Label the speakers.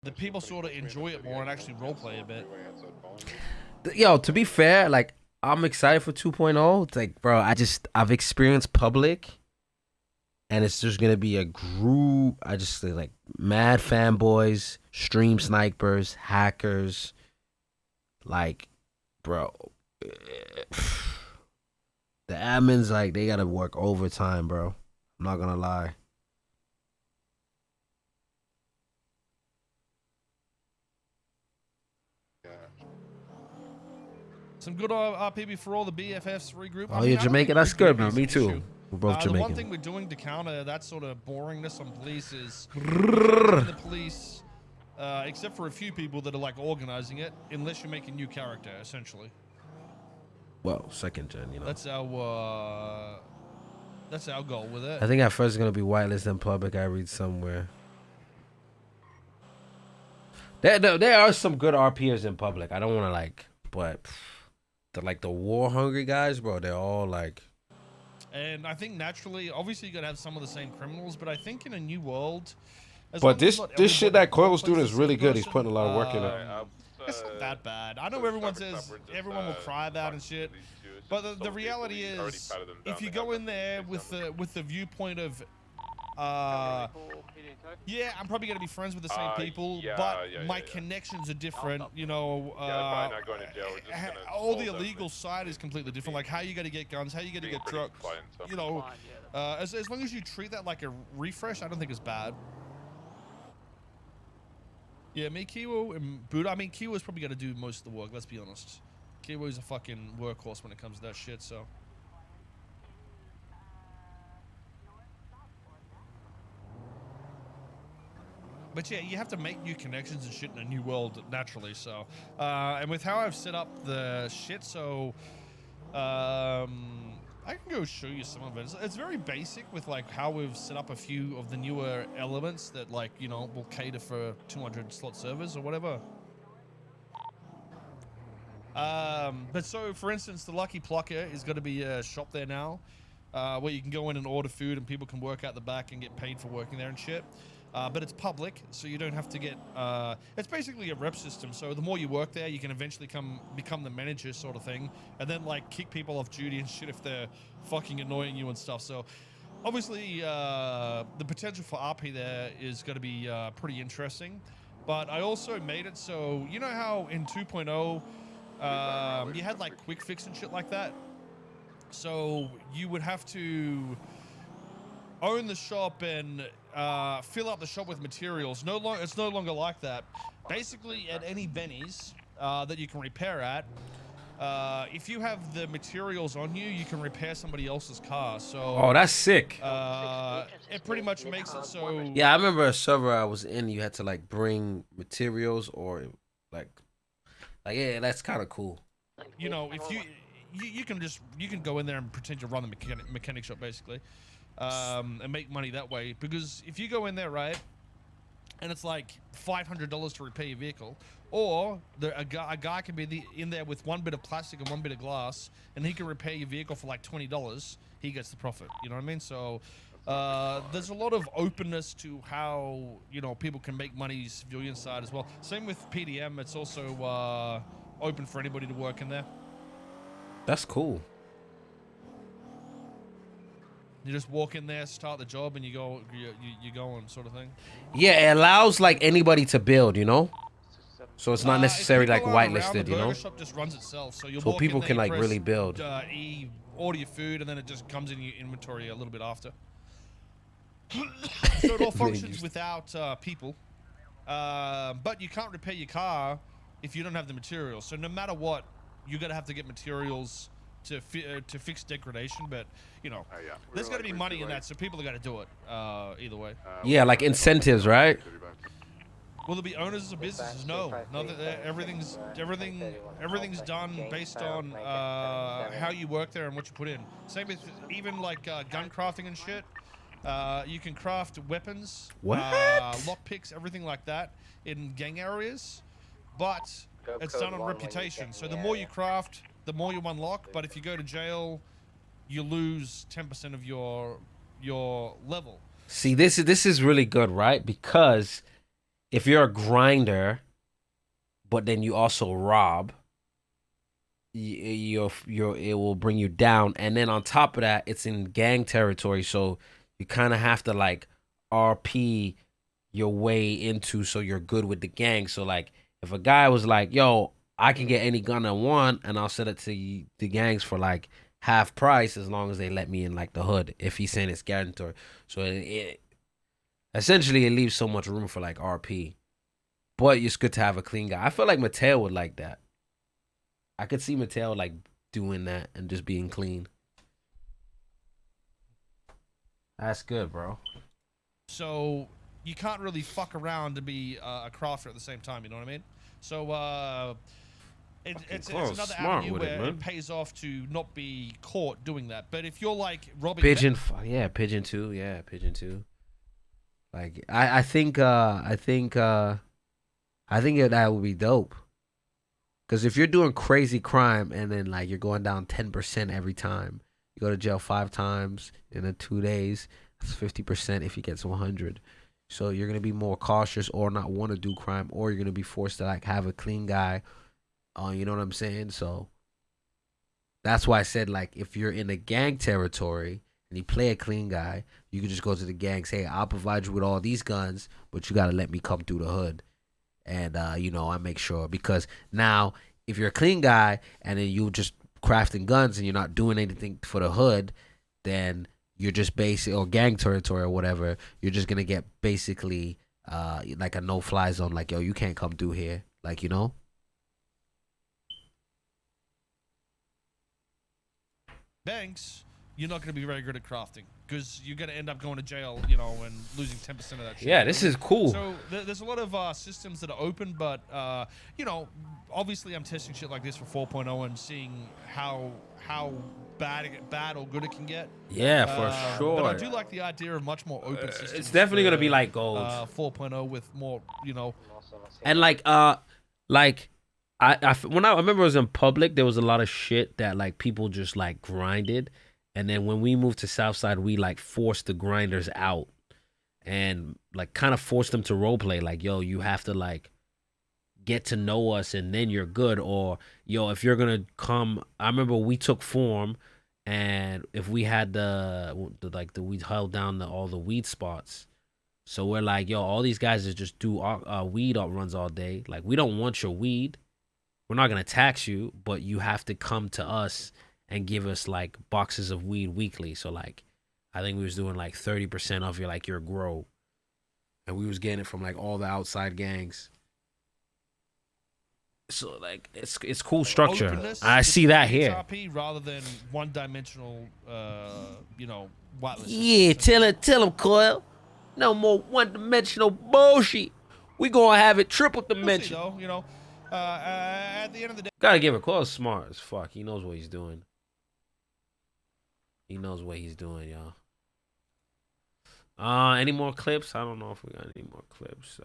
Speaker 1: the people sort of enjoy it more and actually roleplay a bit.
Speaker 2: Yo, to be fair, like I'm excited for 2.0. It's like, bro, I've experienced public, and it's just gonna be a group. I just say like mad fanboys, stream snipers, hackers. Like, bro, the admins like they gotta work overtime, bro. I'm not gonna lie.
Speaker 1: Some good RPB for all the BFFs regroup.
Speaker 2: Oh, you're Jamaican? That's good, man. Me too.
Speaker 1: Issue.
Speaker 2: We're both
Speaker 1: The one
Speaker 2: Jamaican.
Speaker 1: thing we're doing to counter that sort of boringness on police is you can't join the police, except for a few people that are like organizing it, unless you make a new character, essentially.
Speaker 2: Well, second gen, you know.
Speaker 1: That's our goal with it.
Speaker 2: I think at first it's gonna be whitelist in public. I read somewhere. There are some good RPers in public. I don't want to like, but the war hungry guys, bro. They're all like.
Speaker 1: And I think naturally, obviously, you gotta have some of the same criminals, but I think in a new world.
Speaker 2: But this shit that Koil's doing is really good. He's putting a lot of work in it.
Speaker 1: It's not that bad. I know everyone says everyone will cry about and shit, but the reality is, if you go in there with the viewpoint of, yeah, I'm probably gonna be friends with the same people, but my connections are different. You know, all the illegal side is completely different. Like how you got to get guns, how you got to get drugs. You know, as long as you treat that like a refresh, I don't think it's bad. Yeah, me, Kiwo, and Buddha. I mean, Kiwo's probably got to do most of the work, let's be honest. Kiwo's a fucking workhorse when it comes to that shit, so. But yeah, you have to make new connections and shit in a new world naturally, so. And with how I've set up the shit, so. I can go show you some of it. It's very basic with like how we've set up a few of the newer elements that like, you know, will cater for 200 slot servers or whatever. But so for instance, the Lucky Plucker is going to be a shop there now, where you can go in and order food and people can work out the back and get paid for working there and shit. But it's public, so you don't have to get... it's basically a rep system, so the more you work there, you can eventually become the manager sort of thing, and then, like, kick people off duty and shit if they're fucking annoying you and stuff. So, obviously, the potential for RP there is going to be pretty interesting. But I also made it so... You know how in 2.0, you had, like, quick fix and shit like that? So, you would have to own the shop and fill up the shop with materials. It's no longer like that. Basically, at any Benny's that you can repair at, if you have the materials on you, you can repair somebody else's car. So
Speaker 2: oh, that's sick.
Speaker 1: It pretty much makes it so.
Speaker 2: Yeah, I remember a server I was in. You had to like bring materials or like yeah, that's kind of cool.
Speaker 1: You know, if you can go in there and pretend to run the mechanic shop basically. And make money that way, because if you go in there, right, and it's like $500 to repair your vehicle, or a guy can be in there with one bit of plastic and one bit of glass, and he can repair your vehicle for like $20, he gets the profit. You know what I mean? So there's a lot of openness to how, you know, people can make money civilian side as well. Same with PDM, it's also open for anybody to work in there.
Speaker 2: That's cool.
Speaker 1: You just walk in there, start the job, and you go on, sort of thing.
Speaker 2: Yeah, it allows like anybody to build, you know. So it's not necessarily like whitelisted, you know.
Speaker 1: The shop just runs itself, so
Speaker 2: so people can like really build.
Speaker 1: Order your food, and then it just comes in your inventory a little bit after. So it all functions without people, but you can't repair your car if you don't have the materials. So no matter what, you're gonna have to get materials to fix degradation, but you know, there's got to be money in that, so people are going to do it either way.
Speaker 2: Yeah, like incentives, right?
Speaker 1: Will there be owners of businesses? No, everything's done based on how you work there and what you put in. Same with even like gun crafting and shit. You can craft weapons, lockpicks, everything like that in gang areas, but it's done on reputation. So the more you craft, the more you unlock, but if you go to jail, you lose 10% of your level.
Speaker 2: See, this is really good, right? Because if you're a grinder, but then you also rob, your it will bring you down. And then on top of that, it's in gang territory, so you kind of have to like RP your way into so you're good with the gang. So like if a guy was like, "Yo, I can get any gun I want, and I'll sell it to the gangs for like half price as long as they let me in like the hood." If he's saying it's guarantor, so it essentially it leaves so much room for like RP. But it's good to have a clean guy. I feel like Mateo would like that. I could see Mateo like doing that and just being clean. That's good, bro.
Speaker 1: So you can't really fuck around to be a crafter at the same time. You know what I mean? So it's another
Speaker 2: Smart
Speaker 1: avenue
Speaker 2: with it,
Speaker 1: where
Speaker 2: man.
Speaker 1: it pays off to not be caught doing that. But if you're like robbing
Speaker 2: Pigeon, yeah, Pigeon 2, yeah, Pigeon 2. Like I think that would be dope. Because if you're doing crazy crime and then like you're going down 10% every time, you go to jail 5 times in 2 days. That's 50% if you get to 100. So you're gonna be more cautious or not want to do crime, or you're gonna be forced to like have a clean guy. You know what I'm saying? So that's why I said like if you're in a gang territory and you play a clean guy, you can just go to the gang, say, "I'll provide you with all these guns, but you gotta let me come through the hood." And I make sure, because now if you're a clean guy and then you just crafting guns and you're not doing anything for the hood, then you're just basic or gang territory or whatever. You're just gonna get basically like a no fly zone. Like, yo, you can't come through here. Like,
Speaker 1: banks, you're not going to be very good at crafting because you're going to end up going to jail, and losing 10% of that shit.
Speaker 2: Yeah, this is cool.
Speaker 1: So there's a lot of systems that are open, but obviously I'm testing shit like this for 4.0 and seeing how bad or good it can get.
Speaker 2: Yeah, for sure.
Speaker 1: But I do like the idea of much more open systems.
Speaker 2: It's definitely gonna be like gold.
Speaker 1: 4.0 with more,
Speaker 2: And like when I remember it was in public, there was a lot of shit that like people just like grinded, and then when we moved to Southside, we like forced the grinders out and like kind of forced them to role play. Like, yo, you have to like get to know us and then you're good. Or yo, if you're gonna come, I remember we took form, and if we had we held down all the weed spots. So we're like, yo, all these guys that just do weed runs all day. Like, we don't want your weed. We're not gonna tax you, but you have to come to us and give us like boxes of weed weekly. So like, I think we was doing like 30% off your grow, and we was getting it from like all the outside gangs. So like, it's cool structure.
Speaker 1: Openness,
Speaker 2: I see that here.
Speaker 1: GTARP rather than one-dimensional, whitelist.
Speaker 2: Yeah, tell him, Koil. No more one-dimensional bullshit. We gonna have it triple dimension.
Speaker 1: Though, at the end of the day,
Speaker 2: gotta give it. Koil's smart as fuck. He knows what he's doing. He knows what he's doing, y'all. Any more clips? I don't know if we got any more clips.